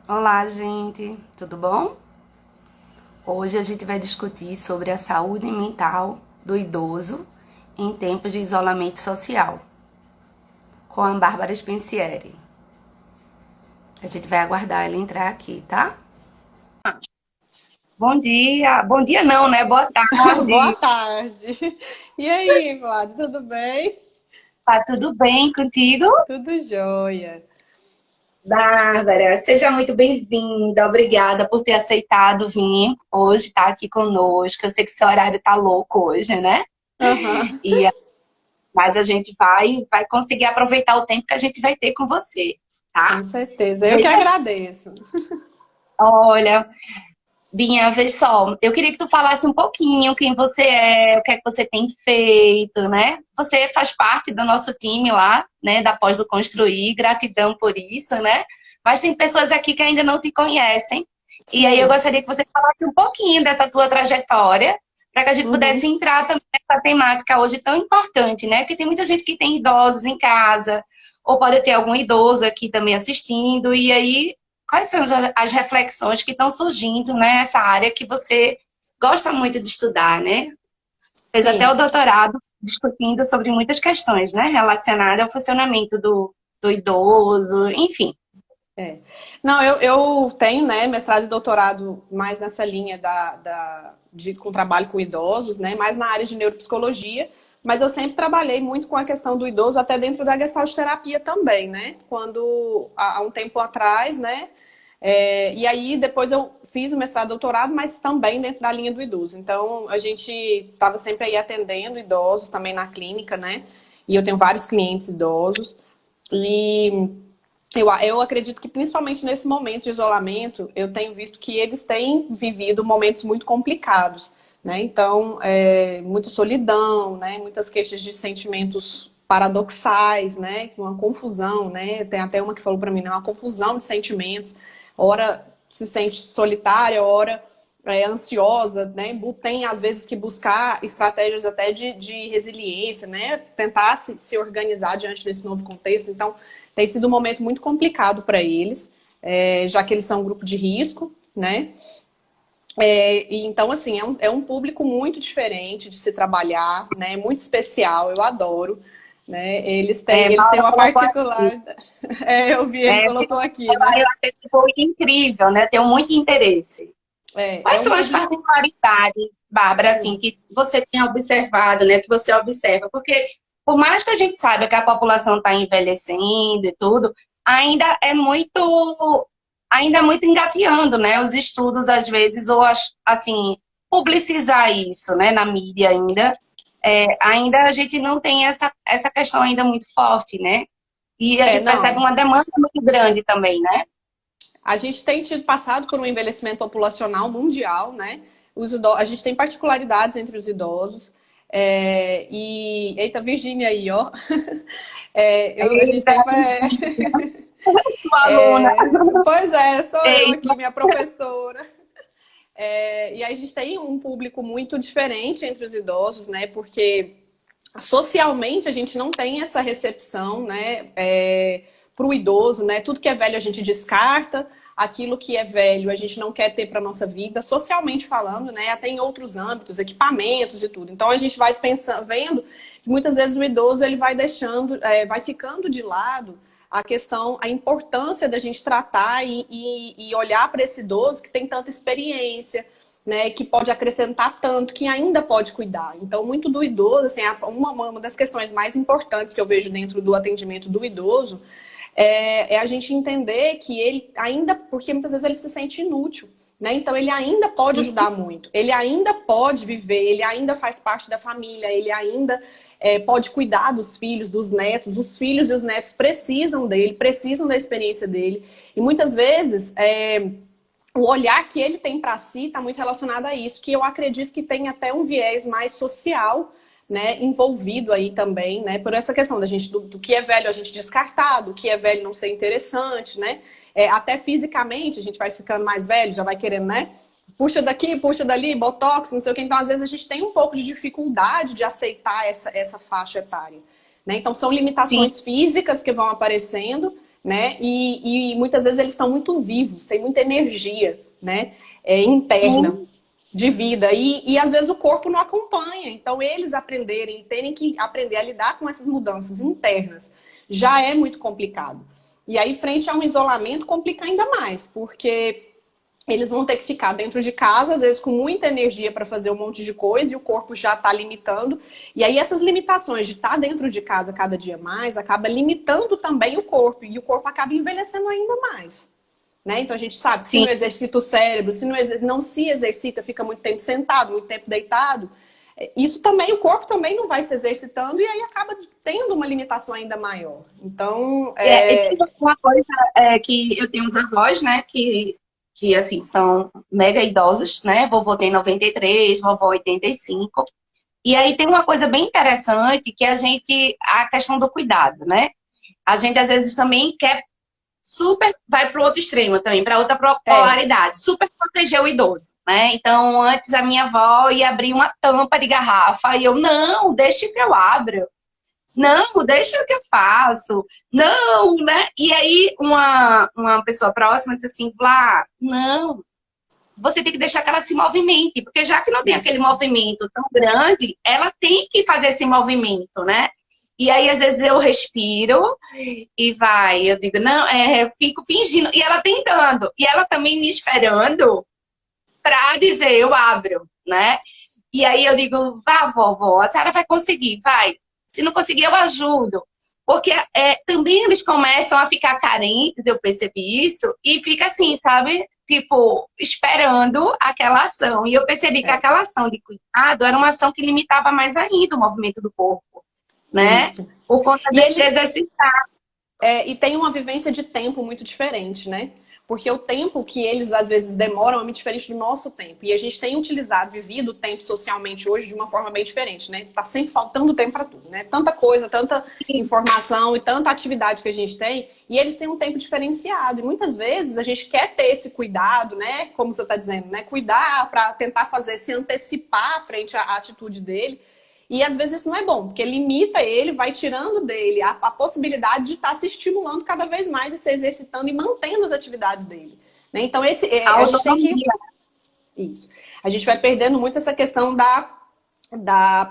Olá, gente, tudo bom? Hoje a gente vai discutir sobre a saúde mental do idoso em tempos de isolamento social, com a Bárbara Spencieri. A gente vai aguardar ela entrar aqui, tá? Bom dia. Bom dia não, né? Boa Boa tarde. tarde. E aí, Vlad, tudo bem? Tá tudo bem contigo? Tudo jóia. Bárbara, seja muito bem-vinda. Obrigada por ter aceitado vir hoje, estar aqui conosco. Eu sei que seu horário tá louco hoje, né? Aham, E Mas a gente vai conseguir aproveitar o tempo que a gente vai ter com você, com tá? certeza. Eu que Veja, agradeço. olha, Binha, veja só, eu queria que tu falasse um pouquinho quem você é, o que é que você tem feito, né? Você faz parte do nosso time lá, né, da Pós do Construir, gratidão por isso, né? Mas tem pessoas aqui que ainda não te conhecem, e aí eu Sim. gostaria que você falasse um pouquinho dessa tua trajetória, para que a gente pudesse Uhum. entrar também nessa temática hoje tão importante, né? Porque tem muita gente que tem idosos em casa, ou pode ter algum idoso aqui também assistindo, e aí quais são as reflexões que estão surgindo nessa área que você gosta muito de estudar, né? Fez até o Sim. doutorado discutindo sobre muitas questões, né? Relacionadas ao funcionamento do idoso, enfim. É. Não, eu tenho, né, mestrado e doutorado mais nessa linha com trabalho com idosos, né, mais na área de neuropsicologia, mas eu sempre trabalhei muito com a questão do idoso, até dentro da gestalt terapia também, né? Quando, há um tempo atrás, né, e aí depois eu fiz o mestrado e doutorado, mas também dentro da linha do idoso. Então a gente estava sempre aí atendendo idosos também na clínica, né? E eu tenho vários clientes idosos. E eu acredito que principalmente nesse momento de isolamento, eu tenho visto que eles têm vivido momentos muito complicados, né? Então, muita solidão, né? Muitas queixas de sentimentos paradoxais, né? Uma confusão, né? Tem até uma que falou para mim, né? Uma confusão de sentimentos. Ora se sente solitária, ora ansiosa, né? Tem às vezes que buscar estratégias até de resiliência, né? Tentar se organizar diante desse novo contexto. Então, tem sido um momento muito complicado para eles, já que eles são um grupo de risco, né? E então, assim, é um público muito diferente de se trabalhar, né? Muito especial, eu adoro. Né? Eles têm Paula uma colocou aqui. particular. Eu vi, ele colocou aqui, Eu né? achei esse post incrível, né? Tenho muito interesse. É Quais são um as público. particularidades, Bárbara, assim, que você tem observado, né? Que você observa? Porque por mais que a gente saiba que a população está envelhecendo e tudo, ainda é muito, ainda é muito engateando, né? Os estudos, às vezes, ou assim, publicizar isso, né? Na mídia ainda. Ainda a gente não tem essa questão ainda muito forte, né? E a gente percebe Não. uma demanda muito grande também, né? A gente tem tido passado por um envelhecimento populacional mundial, né? A gente tem particularidades entre os idosos. Eita, Virgínia aí, ó. A gente Eita, tem. sua aluna. Pois é, sou eu Eita. aqui, minha professora. E aí a gente tem um público muito diferente entre os idosos, né? Porque socialmente a gente não tem essa recepção, né, para o idoso, né? Tudo que é velho a gente descarta, aquilo que é velho a gente não quer ter para nossa vida, socialmente falando, né? Até em outros âmbitos, equipamentos e tudo. Então a gente vai pensando, vendo que muitas vezes o idoso ele vai deixando, vai ficando de lado a questão, a importância da gente tratar e olhar para esse idoso que tem tanta experiência, né, que pode acrescentar tanto, que ainda pode cuidar. Então, muito do idoso, assim, uma das questões mais importantes que eu vejo dentro do atendimento do idoso é a gente entender que ele ainda, porque muitas vezes ele se sente inútil, né? Então, ele ainda pode ajudar muito, ele ainda pode viver, ele ainda faz parte da família, ele ainda pode cuidar dos filhos, dos netos, os filhos e os netos precisam dele, precisam da experiência dele. E muitas vezes o olhar que ele tem para si está muito relacionado a isso, que eu acredito que tem até um viés mais social, né, envolvido aí também, né, por essa questão da gente do que é velho a gente descartar, do que é velho não ser interessante, né, até fisicamente a gente vai ficando mais velho, já vai querendo, né, puxa daqui, puxa dali, botox, não sei o que, então às vezes a gente tem um pouco de dificuldade de aceitar essa faixa etária, né, então são Sim, limitações físicas que vão aparecendo, né? E muitas vezes eles estão muito vivos, tem muita energia, né? Interna de vida. E às vezes o corpo não acompanha. Então, eles aprenderem, terem que aprender a lidar com essas mudanças internas, já é muito complicado. E aí, frente a um isolamento, complica ainda mais, porque eles vão ter que ficar dentro de casa, às vezes com muita energia para fazer um monte de coisa, e o corpo já está limitando. E aí essas limitações de estar dentro de casa cada dia mais, acaba limitando também o corpo, e o corpo acaba envelhecendo ainda mais. Né? Então a gente sabe que se Sim. não exercita o cérebro, se não se exercita, fica muito tempo sentado, muito tempo deitado, isso também, o corpo também não vai se exercitando, e aí acaba tendo uma limitação ainda maior. Então, E tem uma coisa que eu tenho uns avós, né, que assim, são mega idosos, né? Vovô tem 93, vovó 85. E aí tem uma coisa bem interessante que a questão do cuidado, né? A gente às vezes também quer vai para o outro extremo também, para outra polaridade, super proteger o idoso, né? Então, antes a minha avó ia abrir uma tampa de garrafa e eu, não, deixa que eu abro. Não, deixa que eu faço. Não, né? E aí uma pessoa próxima disse assim, Vlá, não, você tem que deixar que ela se movimente, porque já que não tem aquele movimento tão grande, ela tem que fazer esse movimento, né? E aí, às vezes, eu respiro e eu digo, não, eu fico fingindo, e ela tentando, e ela também me esperando pra dizer, eu abro, né? E aí eu digo, vá, vovó, a senhora vai conseguir, vai. Se não conseguir, eu ajudo. Porque também eles começam a ficar carentes, eu percebi isso, e fica assim, sabe? Tipo, esperando aquela ação. E eu percebi que aquela ação de cuidado era uma ação que limitava mais ainda o movimento do corpo, né? Isso. Por conta de exercitar. E tem uma vivência de tempo muito diferente, né? Porque o tempo que eles, às vezes, demoram é muito diferente do nosso tempo. E a gente tem vivido o tempo socialmente hoje de uma forma bem diferente, né? Tá sempre faltando tempo para tudo, né? Tanta coisa, tanta informação e tanta atividade que a gente tem. E eles têm um tempo diferenciado. E muitas vezes a gente quer ter esse cuidado, né? Como você está dizendo, né? Cuidar para tentar se antecipar frente à atitude dele. E às vezes isso não é bom, porque limita ele, vai tirando dele a possibilidade de estar se estimulando cada vez mais e se exercitando e mantendo as atividades dele. Né? Então, a gente tem que. Isso. A gente vai perdendo muito essa questão da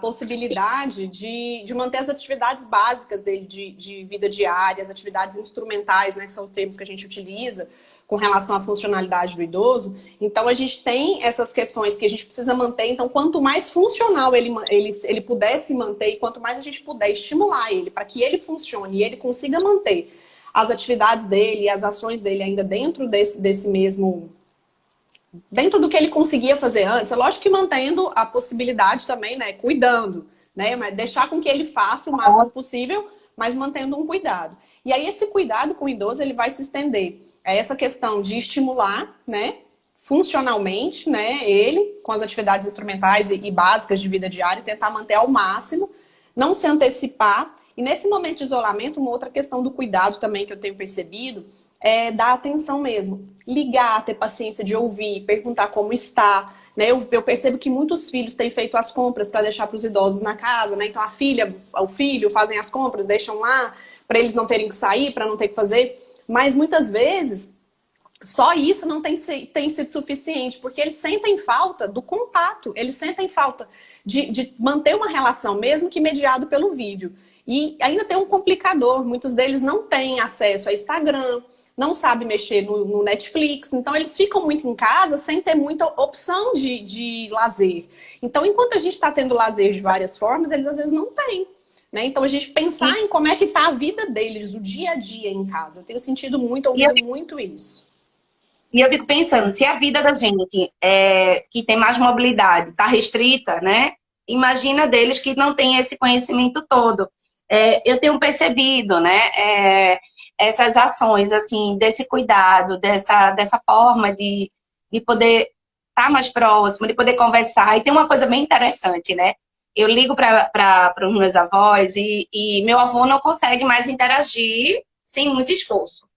possibilidade de manter as atividades básicas dele, de vida diária, as atividades instrumentais, né, que são os termos que a gente utiliza com relação à funcionalidade do idoso. Então, a gente tem essas questões que a gente precisa manter. Então, quanto mais funcional ele puder se manter e quanto mais a gente puder estimular ele para que ele funcione e ele consiga manter as atividades dele e as ações dele ainda dentro desse mesmo... dentro do que ele conseguia fazer antes, é lógico que mantendo a possibilidade também, né, cuidando, né, mas deixar com que ele faça o máximo possível, mas mantendo um cuidado. E aí esse cuidado com o idoso, ele vai se estender a essa questão de estimular, né, funcionalmente, né, ele com as atividades instrumentais e básicas de vida diária e tentar manter ao máximo, não se antecipar. E nesse momento de isolamento, uma outra questão do cuidado também que eu tenho percebido é dar atenção mesmo. Ligar, ter paciência de ouvir, perguntar como está. Né? Eu percebo que muitos filhos têm feito as compras para deixar para os idosos na casa, né? Então o filho fazem as compras, deixam lá para eles não terem que sair, para não ter que fazer. Mas muitas vezes só isso não tem sido suficiente, porque eles sentem falta do contato, eles sentem falta de manter uma relação, mesmo que mediado pelo vídeo. E ainda tem um complicador, muitos deles não têm acesso a Instagram, não sabem mexer no Netflix, então eles ficam muito em casa sem ter muita opção de lazer. Então, enquanto a gente está tendo lazer de várias formas, eles às vezes não têm. Né? Então, a gente pensar em como é que está a vida deles, o dia a dia em casa. Eu tenho sentido muito, ouvido muito isso. E eu fico pensando, se a vida da gente, que tem mais mobilidade, está restrita, né? Imagina deles que não têm esse conhecimento todo. Eu tenho percebido, né? Essas ações, assim, desse cuidado, dessa forma de poder estar mais próximo, de poder conversar. E tem uma coisa bem interessante, né? Eu ligo para os meus avós e meu avô não consegue mais interagir sem muito esforço.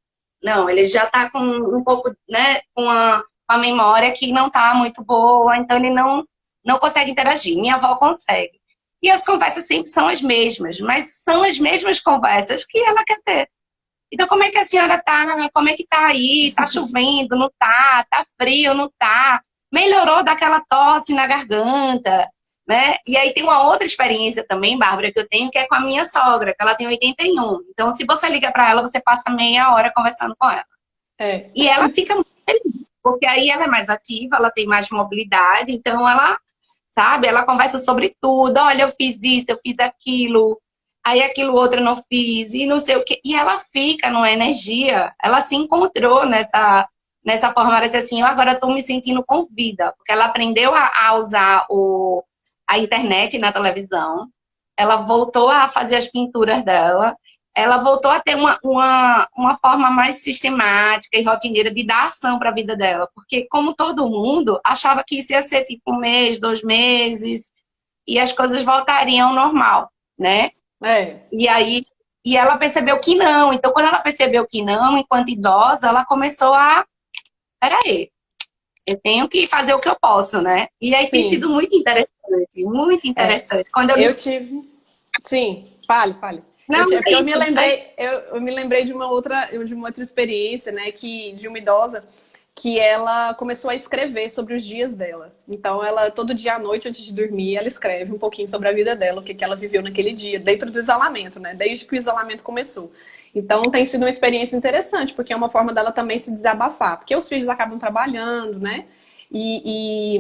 Não, ele já está com um pouco, né, com a memória que não está muito boa, então ele não consegue interagir. Minha avó consegue. E as conversas sempre são as mesmas, mas são as mesmas conversas que ela quer ter. Então, como é que a senhora tá? Como é que tá aí? Tá chovendo? Não tá? Tá frio? Não tá? Melhorou daquela tosse na garganta, né? E aí tem uma outra experiência também, Bárbara, que eu tenho, que é com a minha sogra, que ela tem 81. Então, se você liga para ela, você passa meia hora conversando com ela. É. E ela fica muito feliz, porque aí ela é mais ativa, ela tem mais mobilidade, então ela, sabe, ela conversa sobre tudo. Olha, eu fiz isso, eu fiz aquilo, aí aquilo outro eu não fiz, e não sei o quê. E ela fica numa energia, ela se encontrou nessa forma, ela disse assim, eu agora estou me sentindo com vida, porque ela aprendeu a usar a internet na televisão, ela voltou a fazer as pinturas dela, ela voltou a ter uma forma mais sistemática e rotineira de dar ação para a vida dela. Porque, como todo mundo, achava que isso ia ser tipo 1 mês, 2 meses, e as coisas voltariam ao normal, né? É. E aí, e ela percebeu que não. Então, quando ela percebeu que não, enquanto idosa, ela começou a... Peraí, eu tenho que fazer o que eu posso, né? E aí tem sido Sim. muito interessante, muito É. interessante. Quando eu me... Eu tive. Sim, fale. Não, É é porque isso. eu me lembrei de uma outra experiência, né, de uma idosa que ela começou a escrever sobre os dias dela. Então, ela, todo dia à noite, antes de dormir, ela escreve um pouquinho sobre a vida dela, o que ela viveu naquele dia, dentro do isolamento, né, desde que o isolamento começou. Então, tem sido uma experiência interessante, porque é uma forma dela também se desabafar, porque os filhos acabam trabalhando, né, e,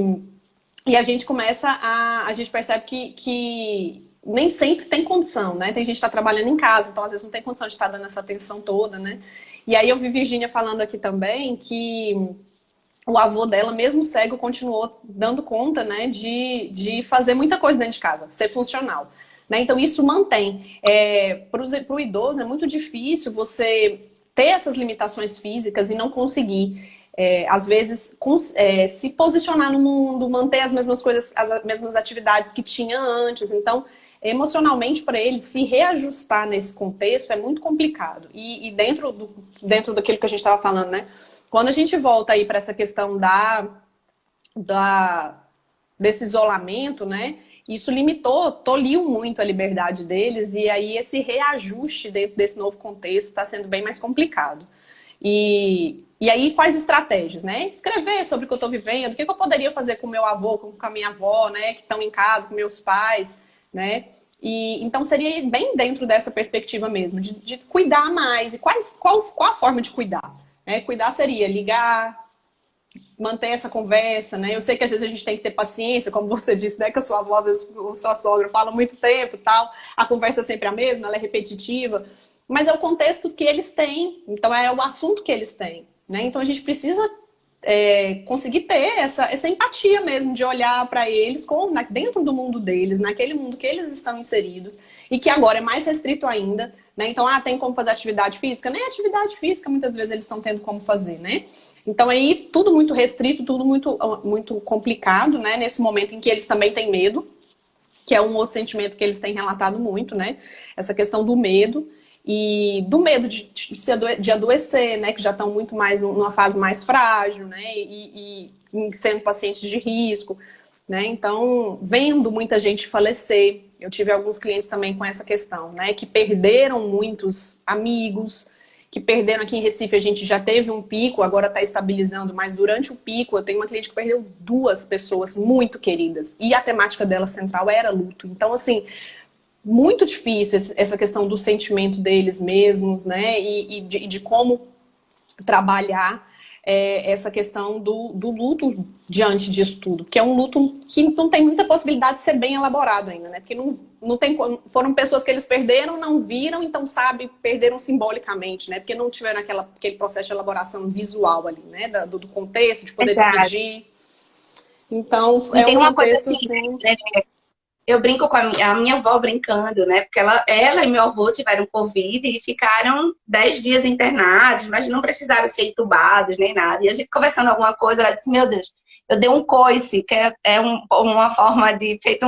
e a gente a gente percebe que nem sempre tem condição, né? Tem gente que está trabalhando em casa, então às vezes não tem condição de estar dando essa atenção toda, né? E aí eu vi Virgínia falando aqui também que o avô dela, mesmo cego, continuou dando conta, né, de fazer muita coisa dentro de casa, ser funcional. Né? Então isso mantém. Para o idoso é muito difícil você ter essas limitações físicas e não conseguir. Às vezes, se posicionar no mundo, manter as mesmas coisas, as mesmas atividades que tinha antes. Então, emocionalmente, para ele se reajustar nesse contexto é muito complicado. E dentro daquilo que a gente estava falando, né? Quando a gente volta aí para essa questão desse isolamento, né? Isso tolhiu muito a liberdade deles, e aí esse reajuste dentro desse novo contexto está sendo bem mais complicado. E aí, quais estratégias, né? Escrever sobre o que eu estou vivendo, o que eu poderia fazer com o meu avô, com a minha avó, né? Que estão em casa, com meus pais, né? E então seria bem dentro dessa perspectiva mesmo, de cuidar mais. E qual a forma de cuidar? Né? Cuidar seria ligar, manter essa conversa, né? Eu sei que às vezes a gente tem que ter paciência, como você disse, né? Que a sua avó, às vezes, a sua sogra fala muito tempo e tal, a conversa é sempre a mesma, ela é repetitiva, mas é o contexto que eles têm, então é o assunto que eles têm, né? Então a gente precisa conseguir ter essa empatia mesmo, de olhar para eles dentro do mundo deles, naquele mundo que eles estão inseridos, e que agora é mais restrito ainda, né? Então, tem como fazer atividade física? Nem atividade física muitas vezes eles estão tendo como fazer, né? Então aí tudo muito restrito, tudo muito, muito complicado, né? Nesse momento em que eles também têm medo, que é um outro sentimento que eles têm relatado muito, né? Essa questão do medo. E do medo de adoecer, né? Que já estão muito mais numa fase mais frágil, né? E sendo pacientes de risco, né? Então, vendo muita gente falecer. Eu tive alguns clientes também com essa questão, né? Que perderam muitos amigos, que perderam. Aqui em Recife a gente já teve um pico, agora está estabilizando, mas durante o pico eu tenho uma cliente que perdeu 2 pessoas muito queridas. E a temática dela central era luto. Então, assim, muito difícil essa questão do sentimento deles mesmos, né? E de como trabalhar essa questão do luto diante disso tudo. Porque é um luto que não tem muita possibilidade de ser bem elaborado ainda, né? Porque não tem, foram pessoas que eles perderam, não viram, então, sabe, perderam simbolicamente, né? Porque não tiveram aquele processo de elaboração visual ali, né? Do contexto, de poder despedir. Então, e é tem um uma coisa contexto, assim, assim... né? Eu brinco com a minha avó brincando, né? Porque ela e meu avô tiveram Covid e ficaram 10 dias internados, mas não precisaram ser entubados nem nada. E a gente conversando alguma coisa, ela disse, meu Deus, eu dei um coice, que uma forma de feito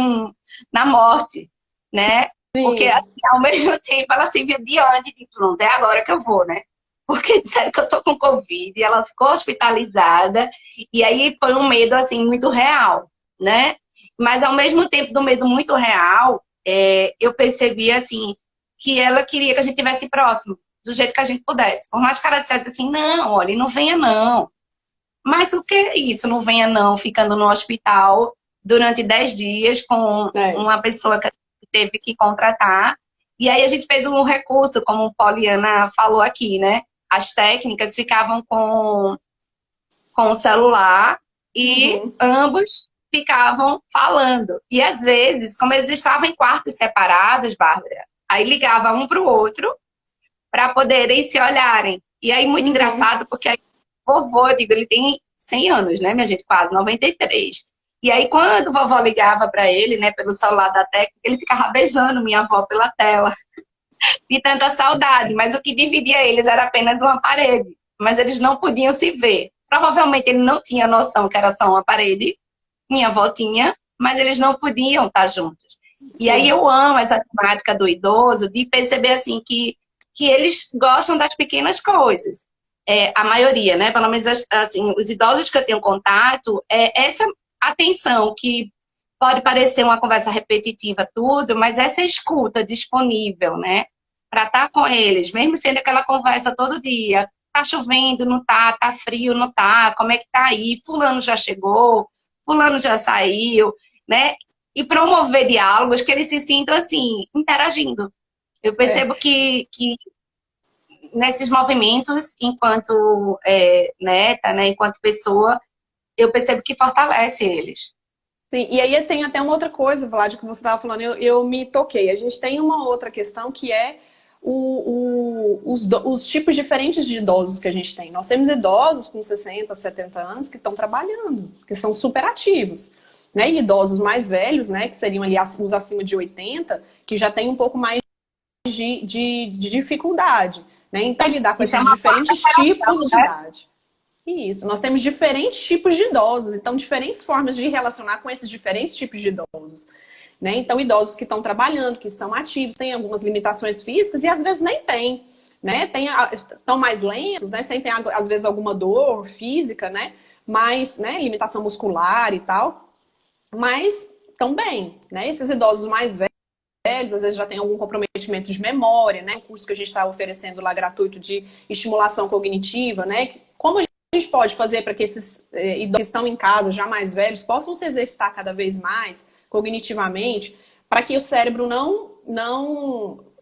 na morte, né? Porque Sim. assim, ao mesmo tempo ela se viu diante de pronto, é agora que eu vou, né? Porque disseram que eu tô com Covid e ela ficou hospitalizada. E aí foi um medo, assim, muito real, né? Mas, ao mesmo tempo do medo muito real, eu percebi, assim, que ela queria que a gente estivesse próximo, do jeito que a gente pudesse. Por mais que ela dissesse assim, não, olha, não venha não. Mas o que é isso, não venha não, ficando no hospital durante 10 dias com uma pessoa que teve que contratar. E aí a gente fez um recurso, como Poliana falou aqui, né? As técnicas ficavam com o celular e ambos ficavam falando. E às vezes, como eles estavam em quartos separados, Bárbara, aí ligava um para o outro para poderem se olharem. E aí muito engraçado, porque aí, vovô, eu digo, ele tem 100 anos, né, minha gente? Quase 93. E aí quando vovó ligava para ele, né, pelo celular da técnica, ele ficava beijando minha avó pela tela. De tanta saudade, mas o que dividia eles era apenas uma parede. Mas eles não podiam se ver. Provavelmente ele não tinha noção que era só uma parede, minha avó tinha, mas eles não podiam estar juntos. E aí eu amo essa temática do idoso, de perceber assim que eles gostam das pequenas coisas. A maioria, né? Pelo menos assim, os idosos que eu tenho contato, essa atenção que pode parecer uma conversa repetitiva tudo, mas essa escuta disponível, né? Para estar com eles, mesmo sendo aquela conversa todo dia. Tá chovendo, não tá? Tá frio, não tá? Como é que tá aí? Fulano já chegou, fulano já saiu, né? E promover diálogos que eles se sintam assim, interagindo. Eu percebo que nesses movimentos, enquanto neta, né, enquanto pessoa, eu percebo que fortalece eles. Sim, e aí tem até uma outra coisa, Vlad, que você estava falando, eu me toquei. A gente tem uma outra questão que é os tipos diferentes de idosos que a gente tem. Nós temos idosos com 60, 70 anos que estão trabalhando, que são super ativos. Né? E idosos mais velhos, né, que seriam ali os acima de 80, que já tem um pouco mais de dificuldade. Né? Então, lidar com esses diferentes tipos de idade. Isso, nós temos diferentes tipos de idosos, então diferentes formas de relacionar com esses diferentes tipos de idosos. Né? Então, idosos que estão trabalhando, que estão ativos, têm algumas limitações físicas e às vezes nem têm. Né? Estão mais lentos, né? Sentem às vezes alguma dor física, né? Mas, né, limitação muscular e tal, mas estão bem. Né? Esses idosos mais velhos, às vezes já tem algum comprometimento de memória, né? O curso que a gente está oferecendo lá gratuito de estimulação cognitiva, né? Como a gente pode fazer para que esses idosos que estão em casa, já mais velhos, possam se exercitar cada vez mais cognitivamente, para que o cérebro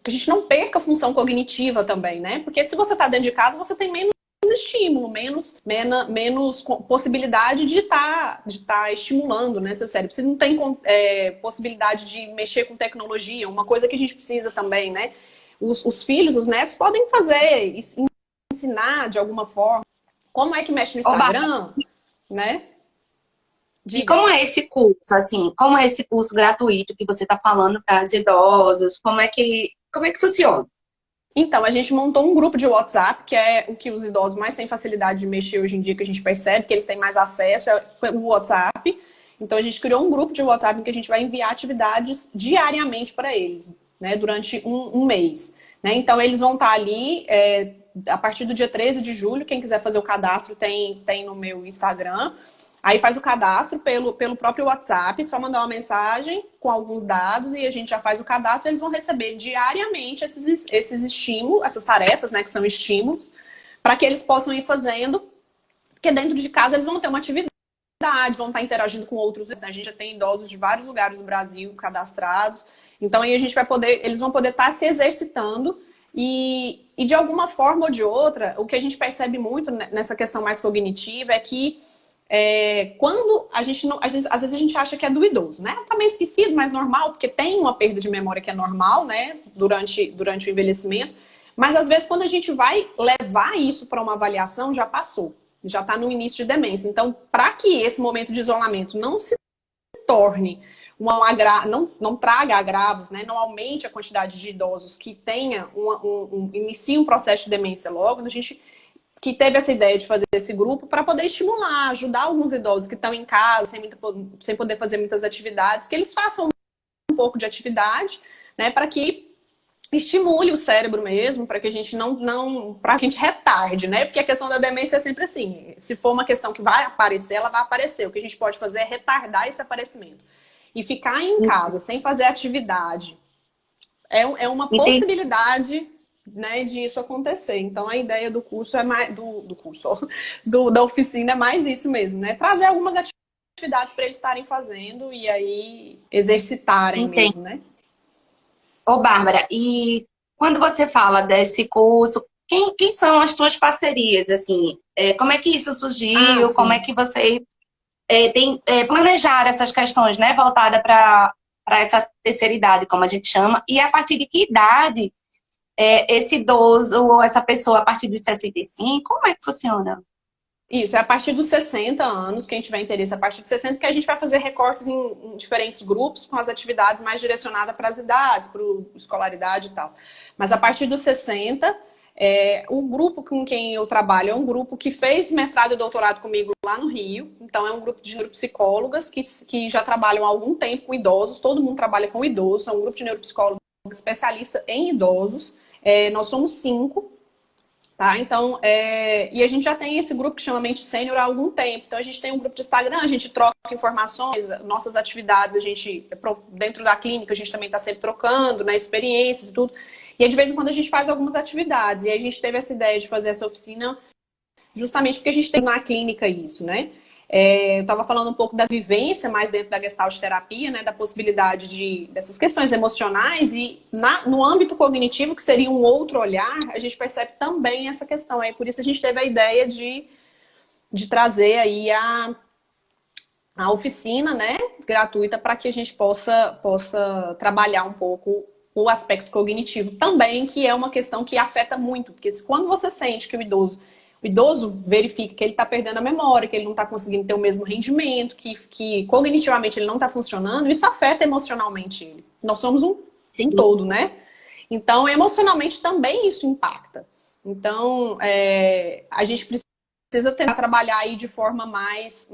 que a gente não perca a função cognitiva também, né? Porque se você está dentro de casa, você tem menos estímulo, menos possibilidade de estar estimulando, né, seu cérebro. Você não tem possibilidade de mexer com tecnologia, uma coisa que a gente precisa também, né? Os filhos, os netos podem fazer, ensinar de alguma forma. Como é que mexe no Instagram, né? Diga. E como é esse curso, assim? Como é esse curso gratuito que você está falando para os idosos? Como é que funciona? Então, a gente montou um grupo de WhatsApp, que é o que os idosos mais têm facilidade de mexer hoje em dia, que a gente percebe que eles têm mais acesso, é o WhatsApp. Então, a gente criou um grupo de WhatsApp em que a gente vai enviar atividades diariamente para eles, né? Durante um mês. Né? Então, eles vão estar ali... a partir do dia 13 de julho, quem quiser fazer o cadastro tem no meu Instagram. Aí faz o cadastro pelo próprio WhatsApp, só mandar uma mensagem com alguns dados e a gente já faz o cadastro. Eles vão receber diariamente esses estímulos, essas tarefas, né, que são estímulos, para que eles possam ir fazendo, porque dentro de casa eles vão ter uma atividade, vão estar interagindo com outros. Né? A gente já tem idosos de vários lugares do Brasil cadastrados. Então aí eles vão poder estar se exercitando. E de alguma forma ou de outra, o que a gente percebe muito nessa questão mais cognitiva é que quando a gente não... às vezes a gente acha que é do idoso, né? Tá meio esquecido, mas normal, porque tem uma perda de memória que é normal, né? Durante o envelhecimento. Mas às vezes quando a gente vai levar isso para uma avaliação, já passou. Já está no início de demência. Então, para que esse momento de isolamento não se torne... não traga agravos, né? Não aumente a quantidade de idosos que inicie um processo de demência logo, a gente que teve essa ideia de fazer esse grupo para poder estimular, ajudar alguns idosos que estão em casa, sem poder fazer muitas atividades, que eles façam um pouco de atividade, né? Para que estimule o cérebro mesmo, para que a gente para que a gente retarde, né? Porque a questão da demência é sempre assim, se for uma questão que vai aparecer, ela vai aparecer. O que a gente pode fazer é retardar esse aparecimento. E ficar em casa sem fazer atividade é uma possibilidade né, disso acontecer. Então, a ideia do curso é mais do curso, ó, da oficina é mais isso mesmo, né? Trazer algumas atividades para eles estarem fazendo e aí exercitarem Entendo. mesmo, né? Ô, Bárbara, e quando você fala desse curso, quem são as tuas parcerias, assim? Como é que isso Ah, surgiu? Como é sim. que você tem planejar essas questões, né, voltada para essa terceira idade, como a gente chama, e a partir de que idade esse idoso ou essa pessoa, a partir dos 65, como é que funciona? Isso, é a partir dos 60 anos, quem tiver interesse, a partir dos 60, que a gente vai fazer recortes em diferentes grupos com as atividades mais direcionadas para as idades, para a escolaridade e tal. Mas a partir dos 60, o grupo com quem eu trabalho é um grupo que fez mestrado e doutorado comigo lá no Rio. Então, é um grupo de neuropsicólogas que já trabalham há algum tempo com idosos, todo mundo trabalha com idosos, é um grupo de neuropsicólogos especialista em idosos. Nós somos 5. Tá? Então, e a gente já tem esse grupo que chama Mente Sênior há algum tempo. Então, a gente tem um grupo de Instagram, a gente troca informações, nossas atividades, a gente, dentro da clínica, a gente também está sempre trocando, né, experiências e tudo. E aí, de vez em quando a gente faz algumas atividades. E aí a gente teve essa ideia de fazer essa oficina justamente porque a gente tem na clínica isso, né? Eu estava falando um pouco da vivência mais dentro da Gestalt terapia, né? Da possibilidade dessas questões emocionais e no âmbito cognitivo, que seria um outro olhar, a gente percebe também essa questão. Aí por isso a gente teve a ideia de trazer aí a oficina, né? Gratuita para que a gente possa trabalhar um pouco o aspecto cognitivo também, que é uma questão que afeta muito, porque quando você sente que o idoso verifica que ele está perdendo a memória, que ele não está conseguindo ter o mesmo rendimento, que cognitivamente ele não está funcionando, isso afeta emocionalmente ele. Nós somos um Sim. todo, né? Então, emocionalmente também isso impacta. Então, a gente precisa tentar trabalhar aí de forma mais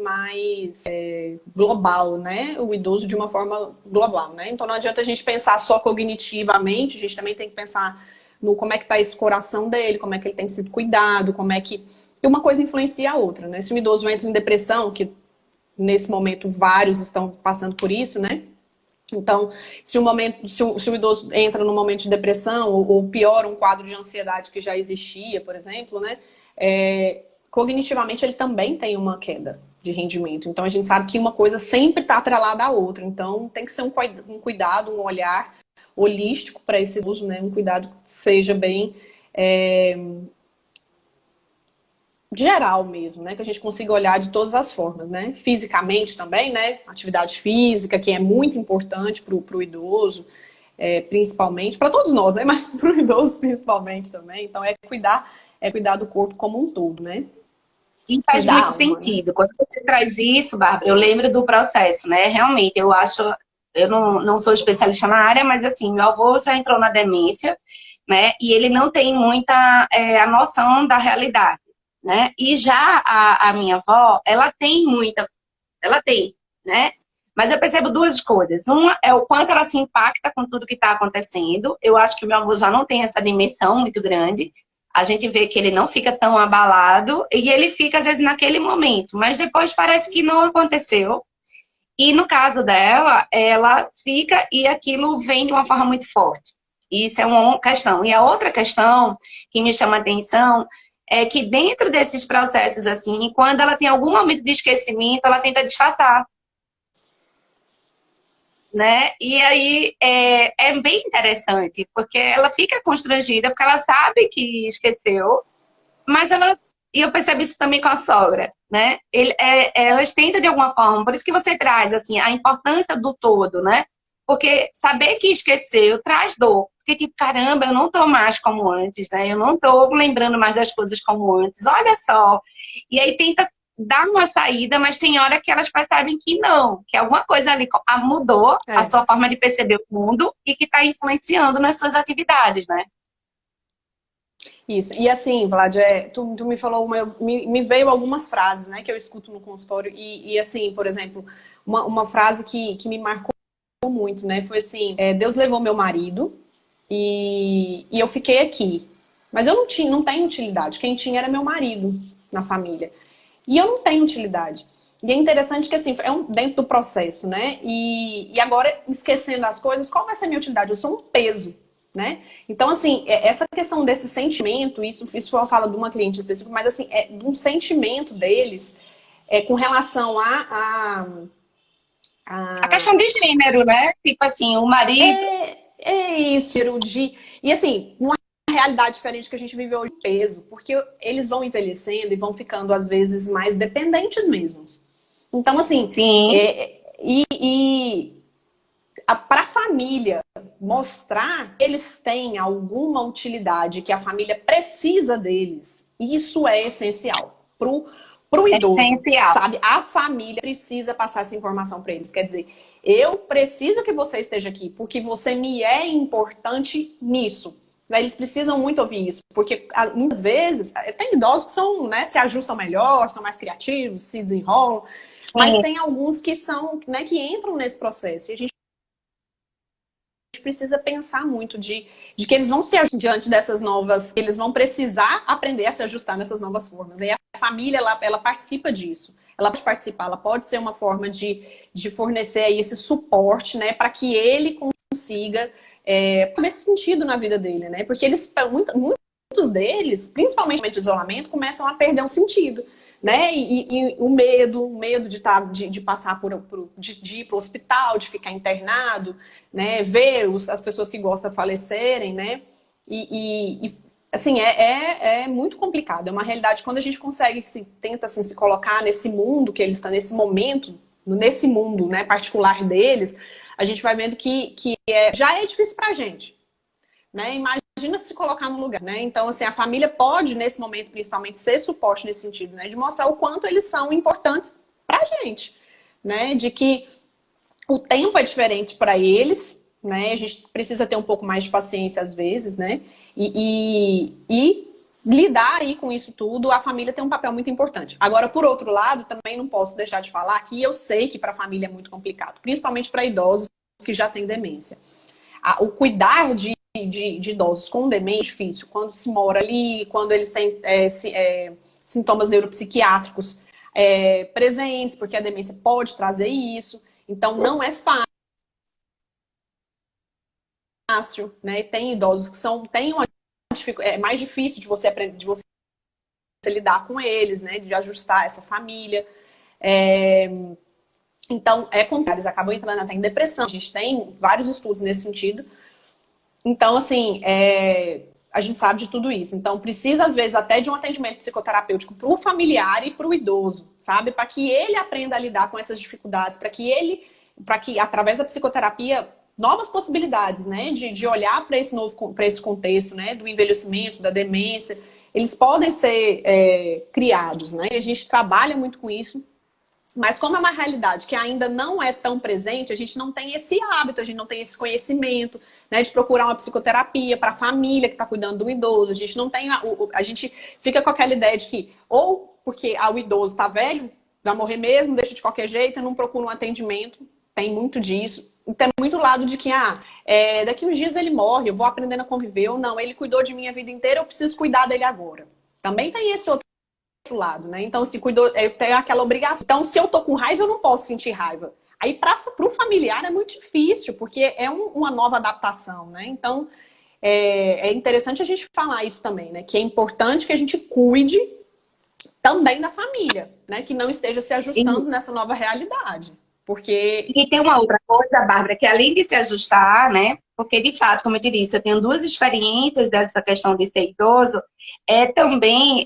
global, né? O idoso de uma forma global, né? Então, não adianta a gente pensar só cognitivamente, a gente também tem que pensar no como é que tá esse coração dele, como é que ele tem sido cuidado, como é que... E uma coisa influencia a outra, né? Se o idoso entra em depressão, que nesse momento vários estão passando por isso, né? Então, se o idoso entra num momento de depressão ou piora um quadro de ansiedade que já existia, por exemplo, né? Cognitivamente ele também tem uma queda de rendimento. Então, a gente sabe que uma coisa sempre está atrelada à outra. Então, tem que ser um cuidado, um olhar holístico para esse uso, né? Um cuidado que seja bem geral mesmo, né? Que a gente consiga olhar de todas as formas, né? Fisicamente também, né? Atividade física, que é muito importante para o idoso, principalmente, para todos nós, né? Mas para o idoso principalmente também. Então, cuidar do corpo como um todo, né? E faz Cuidar da muito alma, né? sentido. Quando você traz isso, Bárbara, eu lembro do processo, né? Realmente, eu acho, eu não sou especialista na área, mas assim, meu avô já entrou na demência, né? E ele não tem muita a noção da realidade, né? E já a minha avó, ela tem, né? Mas eu percebo duas coisas. Uma é o quanto ela se impacta com tudo que está acontecendo. Eu acho que o meu avô já não tem essa dimensão muito grande. A gente vê que ele não fica tão abalado e ele fica, às vezes, naquele momento, mas depois parece que não aconteceu. E no caso dela, ela fica e aquilo vem de uma forma muito forte. Isso é uma questão. E a outra questão que me chama a atenção é que dentro desses processos, assim, quando ela tem algum momento de esquecimento, ela tenta disfarçar, né? E aí é bem interessante, porque ela fica constrangida, porque ela sabe que esqueceu, mas ela, e eu percebo isso também com a sogra, né? Elas tentam de alguma forma, por isso que você traz assim a importância do todo, né? Porque saber que esqueceu traz dor. Porque, tipo, caramba, eu não tô mais como antes, né? Eu não tô lembrando mais das coisas como antes. Olha só. E aí tenta dar uma saída, mas tem hora que elas percebem que não, que alguma coisa ali mudou a É. sua forma de perceber o mundo e que está influenciando nas suas atividades, né? Isso. E assim, Vlad, tu me falou, me veio algumas frases, né, que eu escuto no consultório. E assim, por exemplo, uma frase que me marcou muito, né, foi assim: Deus levou meu marido e eu fiquei aqui. Mas eu não tenho utilidade. Quem tinha era meu marido na família. E eu não tenho utilidade. E é interessante que, assim, dentro do processo, né? E agora, esquecendo as coisas, qual vai ser a minha utilidade? Eu sou um peso. né? Então, assim, essa questão desse sentimento, isso foi uma fala de uma cliente específica, mas, assim, é de um sentimento deles com relação A a questão de gênero, né? Tipo assim, o marido. é isso, e assim, uma realidade diferente que a gente vive hoje, peso, porque eles vão envelhecendo e vão ficando, às vezes, mais dependentes mesmos. Então, assim, Sim, para a família mostrar que eles têm alguma utilidade, que a família precisa deles, isso é essencial pro é idoso, essencial. sabe? A família precisa passar essa informação para eles. Quer dizer, eu preciso que você esteja aqui, porque você me é importante nisso. Eles precisam muito ouvir isso, porque muitas vezes tem idosos que são, né, se ajustam melhor, são mais criativos, se desenrolam, mas Sim, tem alguns que são, né, que entram nesse processo. E a gente precisa pensar muito de que eles vão se ajustar diante dessas novas, eles vão precisar aprender a se ajustar nessas novas formas. E a família, ela participa disso. Ela pode participar, ela pode ser uma forma de fornecer aí esse suporte, né, para que ele consiga ter sentido na vida dele, né? Porque eles, muitos deles, principalmente de isolamento, começam a perder um sentido, né? E o medo de passar de ir para o hospital, de ficar internado, né? Ver as pessoas que gostam falecerem, né? Assim, é muito complicado. É uma realidade quando a gente consegue tenta assim, se colocar nesse mundo que eles estão nesse momento, nesse mundo, né, particular deles, a gente vai vendo que já é difícil pra gente, né? Imagina se colocar no lugar, né? Então, assim, a família pode, nesse momento, principalmente, ser suporte nesse sentido, né? De mostrar o quanto eles são importantes pra gente, né? De que o tempo é diferente para eles, né? A gente precisa ter um pouco mais de paciência às vezes, né? E lidar aí com isso tudo, a família tem um papel muito importante. Agora, por outro lado, também não posso deixar de falar que eu sei que para a família é muito complicado, principalmente para idosos que já têm demência. O cuidar de idosos com demência é difícil. Quando se mora ali, quando eles têm sintomas neuropsiquiátricos presentes, porque a demência pode trazer isso. Então, não é fácil, né? Tem idosos que têm uma é mais difícil de você aprender, de você lidar com eles, né? De ajustar essa família. Então, complicado. Eles acabam entrando até em depressão. A gente tem vários estudos nesse sentido. Então, assim, a gente sabe de tudo isso. Então, precisa, às vezes, até de um atendimento psicoterapêutico para o familiar e para o idoso, sabe? Para que ele aprenda a lidar com essas dificuldades, para que, através da psicoterapia, novas possibilidades, né? De olhar para esse contexto, né? Do envelhecimento, da demência, eles podem ser criados, né? E a gente trabalha muito com isso. Mas como é uma realidade que ainda não é tão presente, a gente não tem esse hábito, a gente não tem esse conhecimento, né, de procurar uma psicoterapia para a família que está cuidando do idoso. A gente não tem, a gente fica com aquela ideia de que ou porque o idoso está velho, vai morrer mesmo, deixa de qualquer jeito, e não procura um atendimento. Tem muito disso. E tem muito lado de que, daqui uns dias ele morre, eu vou aprendendo a conviver, ou não, ele cuidou de mim a vida inteira, eu preciso cuidar dele agora. Também tem esse outro lado, né? Então, se cuidou, eu tenho aquela obrigação. Então, se eu tô com raiva, eu não posso sentir raiva. Aí, para o familiar, é muito difícil, porque é uma nova adaptação, né? Então, é interessante a gente falar isso também, né? Que é importante que a gente cuide também da família, né? Que não esteja se ajustando nessa nova realidade. Porque. e tem uma outra coisa, Bárbara, que além de se ajustar, né? Porque, de fato, como eu te disse, eu tenho duas experiências dessa questão de ser idoso, também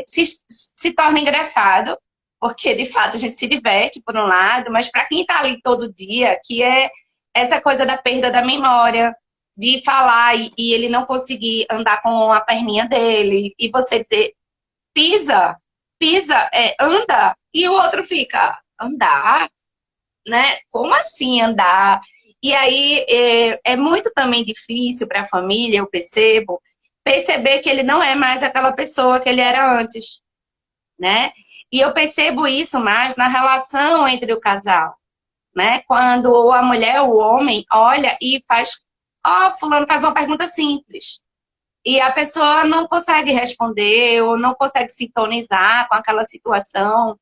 se torna engraçado, porque, de fato, a gente se diverte, por um lado, mas para quem está ali todo dia, que é essa coisa da perda da memória, de falar e ele não conseguir andar com a perninha dele, e você dizer, pisa, pisa, anda, e o outro fica, andar? Né? Como assim andar? E aí é muito também difícil para a família, eu percebo, perceber que ele não é mais aquela pessoa que ele era antes, né? E eu percebo isso mais na relação entre o casal, né? Quando a mulher ou o homem olha e faz, fulano faz uma pergunta simples. E a pessoa não consegue responder ou não consegue sintonizar com aquela situação.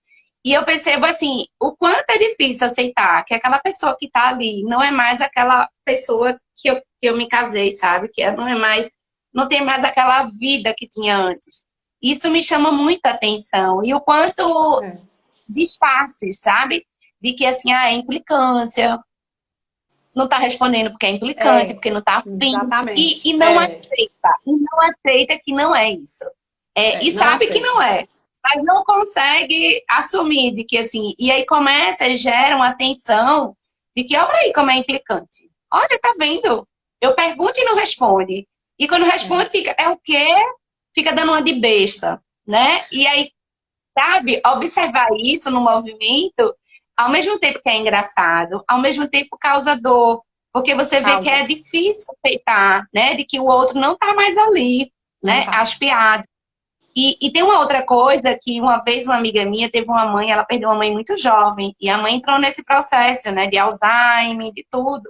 E eu percebo, assim, o quanto é difícil aceitar que aquela pessoa que tá ali não é mais aquela pessoa que eu me casei, sabe? Que não é mais, não tem mais aquela vida que tinha antes. Isso me chama muita atenção. E o quanto É, disfarces, sabe? De que, assim, é implicância, não tá respondendo porque é implicante, é, porque não tá afim. exatamente. E não É, aceita. E não aceita que não é isso. E não sabe que não aceita. é. Mas não consegue assumir de que, assim... E aí começa e gera uma tensão de que, olha aí como é implicante. Olha, tá vendo? Eu pergunto e não responde. E quando É, responde, fica, é o quê? Fica dando uma de besta, né? E aí, sabe, observar isso no movimento, ao mesmo tempo que é engraçado, ao mesmo tempo causa dor, porque você vê que causa. é difícil aceitar, né, de que o outro não tá mais ali, Não né, tá. as piadas. E tem uma outra coisa que uma vez uma amiga minha teve uma mãe, ela perdeu uma mãe muito jovem, e a mãe entrou nesse processo, né, de Alzheimer, de tudo.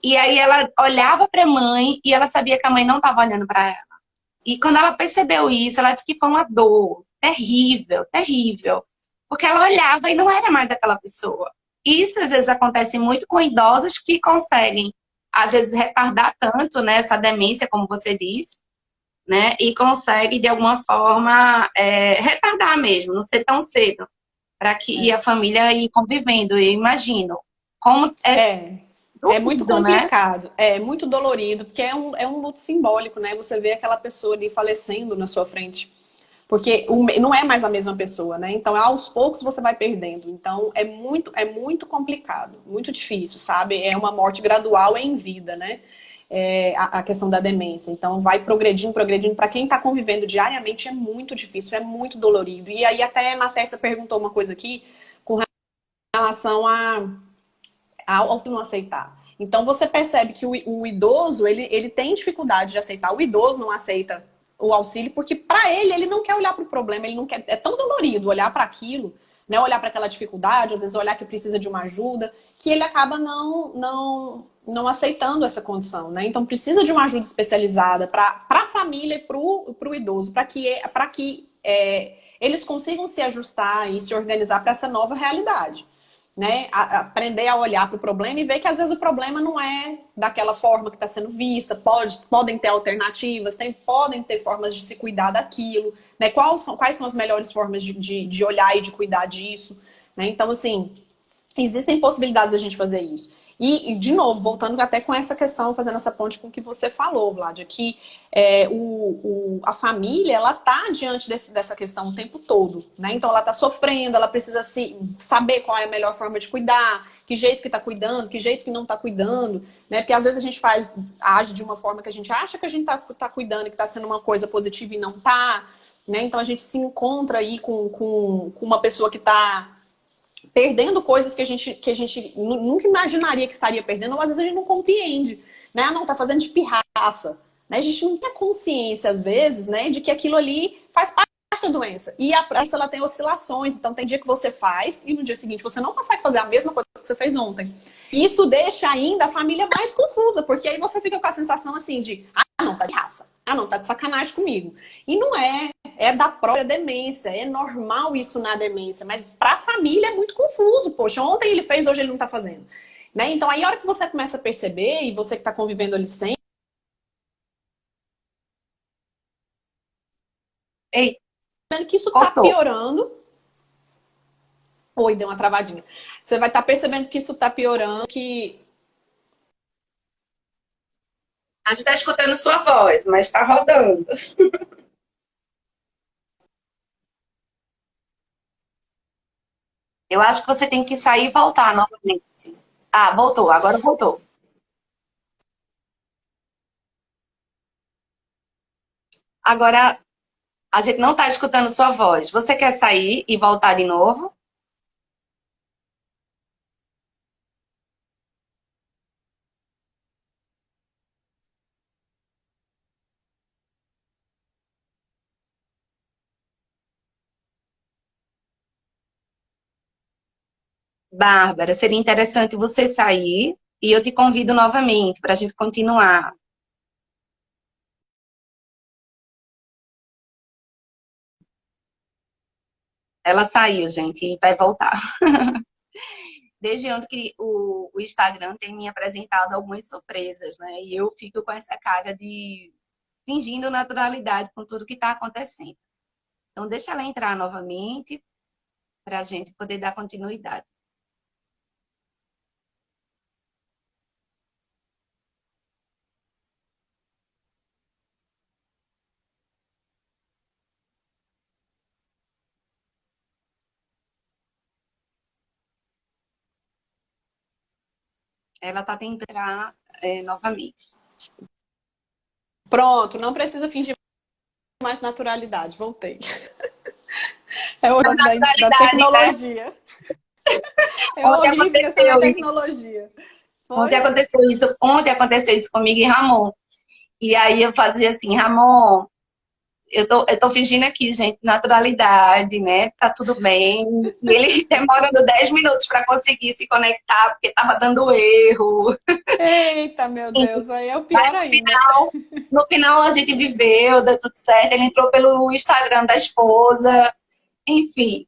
E aí ela olhava para a mãe e ela sabia que a mãe não estava olhando para ela. E quando ela percebeu isso, ela disse que foi uma dor terrível, terrível. Porque ela olhava e não era mais aquela pessoa. Isso às vezes acontece muito com idosos que conseguem, às vezes, retardar tanto, né, essa demência, como você diz, né, e consegue, de alguma forma, retardar mesmo, não ser tão cedo, para que e É. a família ir convivendo. Eu imagino como é É, é muito doído, né? complicado, é muito dolorido, porque é um luto simbólico, né? Você vê aquela pessoa ali falecendo na sua frente. Porque não é mais a mesma pessoa, né? Então, aos poucos você vai perdendo. Então, é muito complicado, muito difícil, sabe? É uma morte gradual em vida, né? A questão da demência. Então, vai progredindo, progredindo. Para quem está convivendo diariamente, é muito difícil, é muito dolorido. E aí, até a Natércia perguntou uma coisa aqui com relação ao não aceitar. Então você percebe que o idoso, ele tem dificuldade de aceitar. O idoso não aceita o auxílio porque para ele não quer olhar para o problema, ele não quer, é tão dolorido olhar para aquilo, né, olhar para aquela dificuldade, às vezes olhar que precisa de uma ajuda, que ele acaba não aceitando essa condição, né? Então precisa de uma ajuda especializada para a família e para o idoso, para que eles consigam se ajustar e se organizar para essa nova realidade, né, aprender a olhar para o problema e ver que às vezes o problema não é daquela forma que está sendo vista, podem ter alternativas, podem ter formas de se cuidar daquilo, né? Quais são as melhores formas de olhar e de cuidar disso, né? Então, assim, existem possibilidades da gente fazer isso. De novo, voltando até com essa questão, fazendo essa ponte com o que você falou, Vlad, que a família, ela tá diante dessa questão o tempo todo, né? Então, ela tá sofrendo, ela precisa saber qual é a melhor forma de cuidar, que jeito que tá cuidando, que jeito que não tá cuidando, né? Porque às vezes a gente age de uma forma que a gente acha que a gente tá cuidando e que tá sendo uma coisa positiva e não tá, né? Então, a gente se encontra aí com uma pessoa que tá perdendo coisas que a gente nunca imaginaria que estaria perdendo, ou às vezes a gente não compreende, né? Ah, não, tá fazendo de pirraça, né? A gente não tem consciência, às vezes, né, de que aquilo ali faz parte da doença. E a doença, ela tem oscilações, então tem dia que você faz e no dia seguinte você não consegue fazer a mesma coisa que você fez ontem. E isso deixa ainda a família mais confusa, porque aí você fica com a sensação assim de, ah, não, tá de raça. Ah, não, tá de sacanagem comigo. E não é. É da própria demência. É normal isso na demência. Mas para a família é muito confuso. Poxa, ontem ele fez, hoje ele não está fazendo. Né? Então, aí a hora que você começa a perceber, e você que está convivendo ali sempre, Ei, vendo que isso está cortou. piorando. Oi, deu uma travadinha. Você vai estar percebendo que isso está piorando, que A gente está escutando sua voz, mas está rodando. Eu acho que você tem que sair e voltar novamente. Ah, voltou, agora voltou. Agora a gente não está escutando sua voz. Você quer sair e voltar de novo? Bárbara, seria interessante você sair e eu te convido novamente para a gente continuar. Ela saiu, gente, e vai voltar. Desde ontem que o Instagram tem me apresentado algumas surpresas, né? E eu fico com essa cara de fingindo naturalidade com tudo que está acontecendo. Então, deixa ela entrar novamente para a gente poder dar continuidade. Ela está tentando entrar novamente. Pronto, não precisa fingir mais naturalidade. Voltei. É o da Naturalidade, né? tecnologia. É Ontem horrível essa aconteceu, tecnologia. Foi? ontem aconteceu isso comigo e Ramon. E aí eu fazia assim, Ramon, eu tô fingindo aqui, gente, naturalidade, né? Tá tudo bem. E ele demorando 10 minutos para conseguir se conectar, porque tava dando erro. Eita, meu Deus, aí é o Mas pior ainda. no final a gente viveu, deu tudo certo. Ele entrou pelo Instagram da esposa, enfim.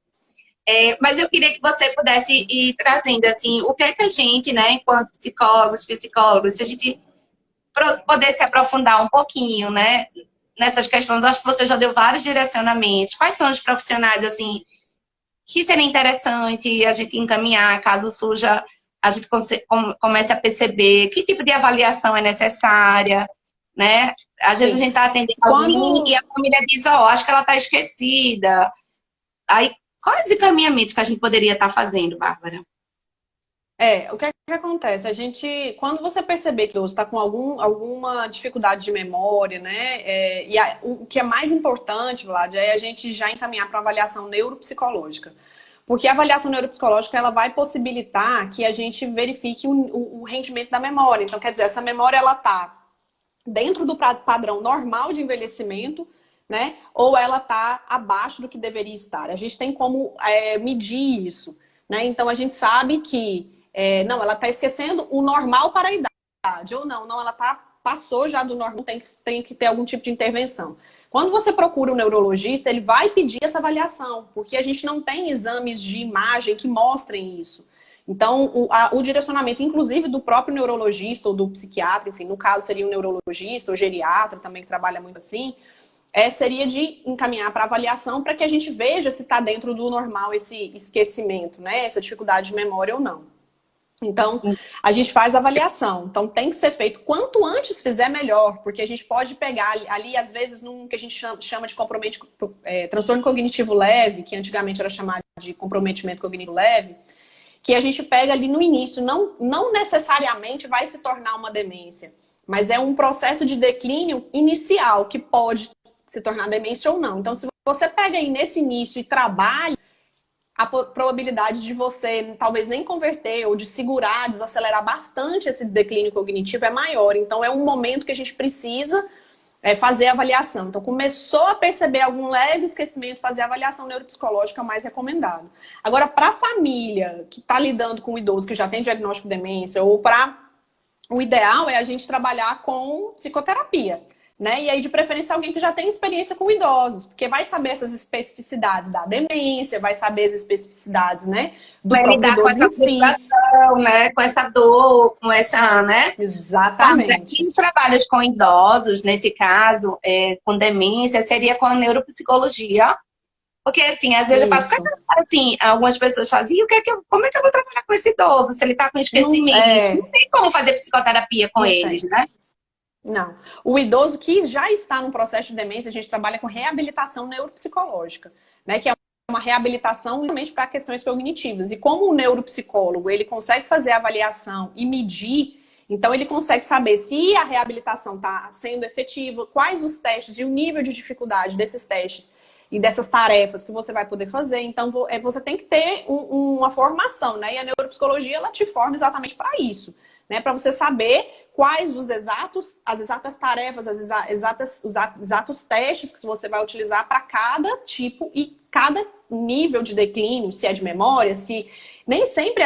Mas eu queria que você pudesse ir trazendo, assim, o que é que a gente, né, enquanto psicólogos, se a gente poder se aprofundar um pouquinho, né, nessas questões, acho que você já deu vários direcionamentos. Quais são os profissionais, assim, que seria interessante a gente encaminhar, caso surja, a gente comece a perceber que tipo de avaliação é necessária, né? Às vezes a Sim. gente está atendendo alguém e a família diz, acho que ela está esquecida. Aí, quais os encaminhamentos que a gente poderia estar fazendo, Bárbara? O que é que acontece? A gente, quando você perceber que você está com alguma dificuldade de memória, né? O que é mais importante, Vlad, é a gente já encaminhar para avaliação neuropsicológica. Porque a avaliação neuropsicológica ela vai possibilitar que a gente verifique o rendimento da memória. Então, quer dizer, essa memória ela está dentro do padrão normal de envelhecimento, né? Ou ela está abaixo do que deveria estar. A gente tem como medir isso, né? Então a gente sabe que não, ela está esquecendo o normal para a idade, ou não, ela passou já do normal, tem que ter algum tipo de intervenção. Quando você procura um neurologista, ele vai pedir essa avaliação, porque a gente não tem exames de imagem que mostrem isso. Então, o direcionamento, inclusive, do próprio neurologista ou do psiquiatra, enfim, no caso seria um neurologista ou geriatra também, que trabalha muito assim, seria de encaminhar para avaliação para que a gente veja se está dentro do normal esse esquecimento, né? Essa dificuldade de memória ou não. Então, a gente faz avaliação. Então, tem que ser feito. Quanto antes fizer, melhor. Porque a gente pode pegar ali, às vezes, num que a gente chama de transtorno cognitivo leve, que antigamente era chamado de comprometimento cognitivo leve, que a gente pega ali no início. Não necessariamente vai se tornar uma demência, mas é um processo de declínio inicial, que pode se tornar demência ou não. Então, se você pega aí nesse início e trabalha, a probabilidade de você talvez nem converter ou de segurar, desacelerar bastante esse declínio cognitivo é maior. Então, é um momento que a gente precisa fazer a avaliação. Então, começou a perceber algum leve esquecimento, fazer a avaliação neuropsicológica é o mais recomendado. Agora, para a família que está lidando com o idoso que já tem diagnóstico de demência, ou o ideal é a gente trabalhar com psicoterapia. Né? E aí, de preferência, alguém que já tem experiência com idosos, porque vai saber essas especificidades da demência, vai saber as especificidades, né, do Vai próprio lidar com idoso essa em si. frustração, né? Com essa dor, com essa, né? Exatamente. E os trabalhos com idosos, nesse caso, com demência, seria com a neuropsicologia. Porque, assim, às vezes eu passo, assim, algumas pessoas fazem, como é que eu vou trabalhar com esse idoso se ele está com esquecimento? Não tem como fazer psicoterapia com eles, né? Não. O idoso que já está no processo de demência, a gente trabalha com reabilitação neuropsicológica, né? Que é uma reabilitação realmente para questões cognitivas. E como o neuropsicólogo, ele consegue fazer a avaliação e medir, então ele consegue saber se a reabilitação está sendo efetiva, quais os testes e o nível de dificuldade desses testes e dessas tarefas que você vai poder fazer. Então, você tem que ter uma formação, né? E a neuropsicologia, ela te forma exatamente para isso, né? Para você saber quais as exatas tarefas, os exatos testes que você vai utilizar para cada tipo e cada nível de declínio, se é de memória, se... Nem sempre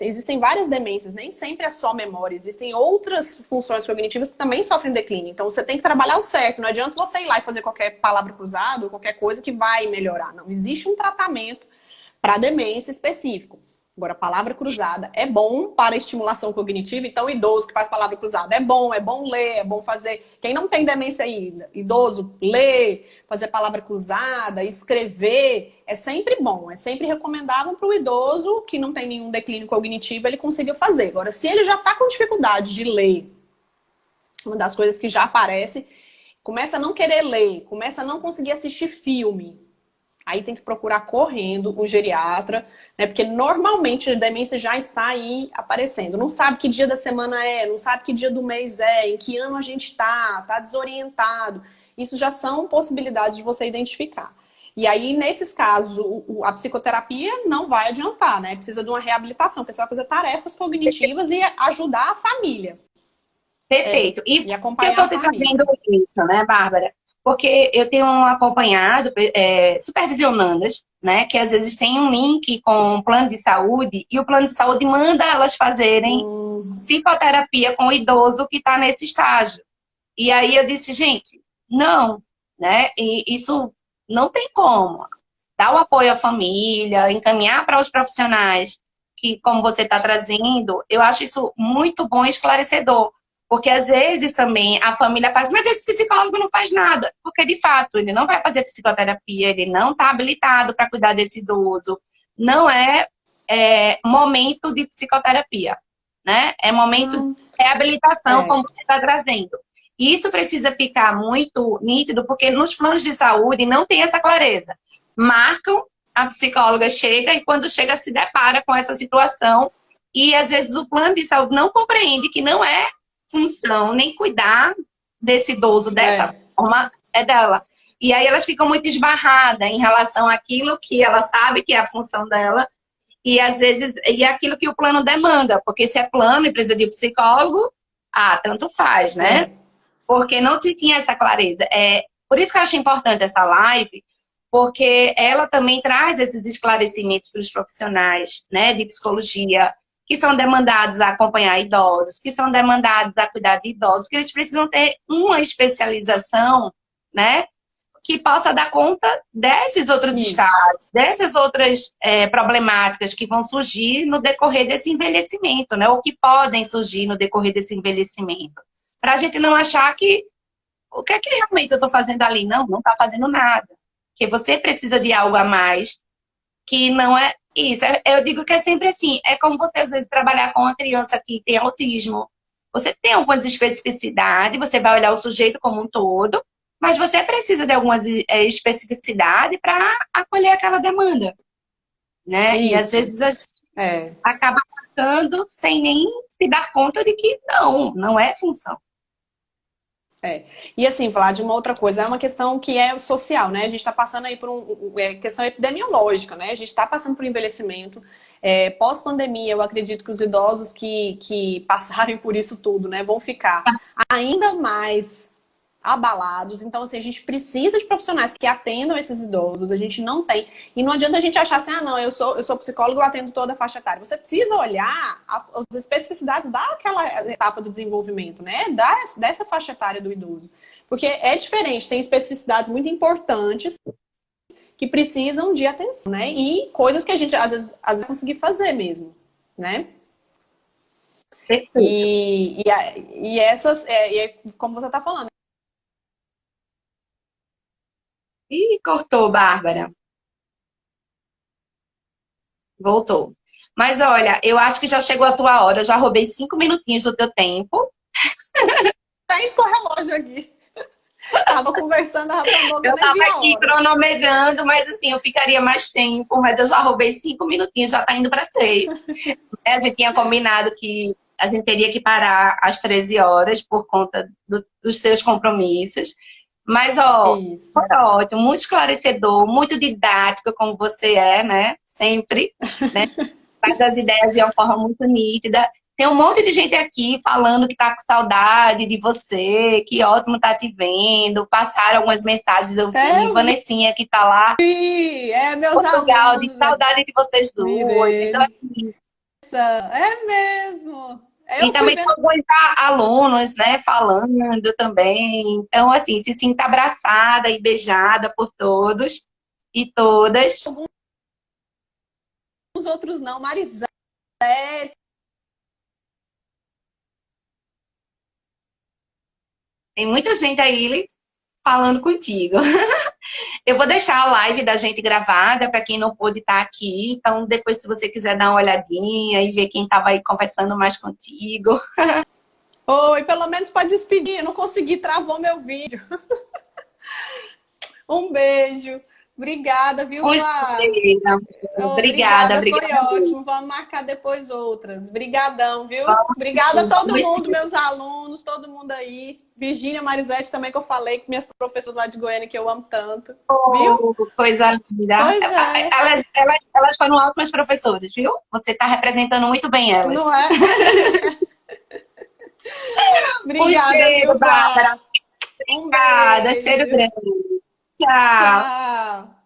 existem várias demências, nem sempre é só memória, existem outras funções cognitivas que também sofrem declínio. Então você tem que trabalhar o certo, não adianta você ir lá e fazer qualquer palavra cruzada ou qualquer coisa que vai melhorar. Não, existe um tratamento para demência específico. Agora, palavra cruzada é bom para estimulação cognitiva, então idoso que faz palavra cruzada é bom ler, é bom fazer. Quem não tem demência ainda, idoso, ler, fazer palavra cruzada, escrever, é sempre bom, é sempre recomendável para o idoso que não tem nenhum declínio cognitivo, ele consiga fazer. Agora, se ele já está com dificuldade de ler, uma das coisas que já aparece, começa a não querer ler, começa a não conseguir assistir filme. Aí tem que procurar correndo o geriatra, né? Porque normalmente a demência já está aí aparecendo. Não sabe que dia da semana é, não sabe que dia do mês é, em que ano a gente está desorientado. Isso já são possibilidades de você identificar. E aí, nesses casos, a psicoterapia não vai adiantar, né? Precisa de uma reabilitação, porque você vai fazer tarefas cognitivas e ajudar a família. Perfeito. E acompanhar eu estou te trazendo isso, né, Bárbara? Porque eu tenho acompanhado supervisionandas, né, que às vezes tem um link com o plano de saúde e o plano de saúde manda elas fazerem psicoterapia com o idoso que está nesse estágio. E aí eu disse, gente, não, né? E isso não tem como. Dar o apoio à família, encaminhar para os profissionais que, como você está trazendo, eu acho isso muito bom e esclarecedor. Porque às vezes também a família faz, mas esse psicólogo não faz nada. Porque de fato ele não vai fazer psicoterapia, ele não está habilitado para cuidar desse idoso. Não é, momento de psicoterapia, né? É momento de reabilitação, como você está trazendo. E isso precisa ficar muito nítido, porque nos planos de saúde não tem essa clareza. Marcam, a psicóloga chega e quando chega se depara com essa situação e às vezes o plano de saúde não compreende que não é função, nem cuidar desse idoso dessa forma é dela. E aí elas ficam muito esbarradas em relação àquilo que ela sabe que é a função dela e às vezes é aquilo que o plano demanda, porque se é plano e precisa de psicólogo, tanto faz, né? Porque não se tinha essa clareza. Por isso que eu acho importante essa live, porque ela também traz esses esclarecimentos para os profissionais, né, de psicologia, que são demandados a acompanhar idosos, que são demandados a cuidar de idosos, que eles precisam ter uma especialização, né, que possa dar conta desses outros estados, dessas outras problemáticas que vão surgir no decorrer desse envelhecimento, né, ou que podem surgir no decorrer desse envelhecimento. Para a gente não achar que o que é que realmente eu estou fazendo ali? Não está fazendo nada. Porque você precisa de algo a mais que não é isso. Eu digo que é sempre assim. É como você, às vezes, trabalhar com uma criança que tem autismo. Você tem algumas especificidades, você vai olhar o sujeito como um todo, mas você precisa de algumas especificidades para acolher aquela demanda. Né? E, às vezes, acaba ficando sem nem se dar conta de que não é função. E assim, falar de uma outra coisa, é uma questão que é social, né? A gente está passando aí por uma questão epidemiológica, né? A gente está passando por envelhecimento. Pós-pandemia, eu acredito que os idosos que passarem por isso tudo, né, vão ficar ainda mais abalados. Então, assim, a gente precisa de profissionais que atendam esses idosos. A gente não tem. E não adianta a gente achar assim, não, eu sou psicólogo, eu atendo toda a faixa etária. Você precisa olhar as especificidades daquela etapa do desenvolvimento, né? Dessa faixa etária do idoso. Porque é diferente, tem especificidades muito importantes que precisam de atenção, né? E coisas que a gente, às vezes vai conseguir fazer mesmo, né? E essas, como você está falando, Ih, cortou, Bárbara. Voltou. Mas olha, eu acho que já chegou a tua hora. Eu já roubei 5 minutinhos do teu tempo. Tá indo com o relógio aqui. Tava conversando, eu tava aqui cronometrando, mas assim, eu ficaria mais tempo. Mas eu já roubei 5 minutinhos, já tá indo para 6. A gente tinha combinado que a gente teria que parar às 13 horas por conta dos seus compromissos. Mas, foi ótimo, muito esclarecedor, muito didático, como você é, né? Sempre, né? Faz as ideias de uma forma muito nítida. Tem um monte de gente aqui falando que tá com saudade de você, que ótimo tá te vendo. Passaram algumas mensagens, eu vi. Eu Vanessinha que tá lá vi, em meus Portugal, de alunos, saudade de vocês duas. Então, Mireza, assim, é mesmo. e Eu fui também tem vendo alguns alunos, né, falando também. Então, assim, se sinta abraçada e beijada por todos e todas. os outros não, Marisé, Tem muita gente aí falando contigo. Eu vou deixar a live da gente gravada para quem não pôde estar aqui. Então, depois, se você quiser dar uma olhadinha e ver quem estava aí conversando mais contigo. oi, pelo menos para despedir, eu não consegui, travou meu vídeo. Um beijo. Obrigada, viu, Um Flá? cheiro. Obrigada, Obrigada, foi obrigada mesmo. ótimo. Vamos marcar depois outras. Obrigadão, viu? Obrigada a todo Vamos mundo, sim. meus alunos, todo mundo aí. Virgínia, Marisete também, que eu falei, que minhas professoras lá de Goiânia, que eu amo tanto. Viu? Coisa linda. Pois é. Elas foram ótimas professoras, viu? Você está representando muito bem elas. Não é? Um Obrigada, viu, cheiro, Bárbara. Flá? Um Obrigada. Cheiro beijo. grande. Tchau. Tchau.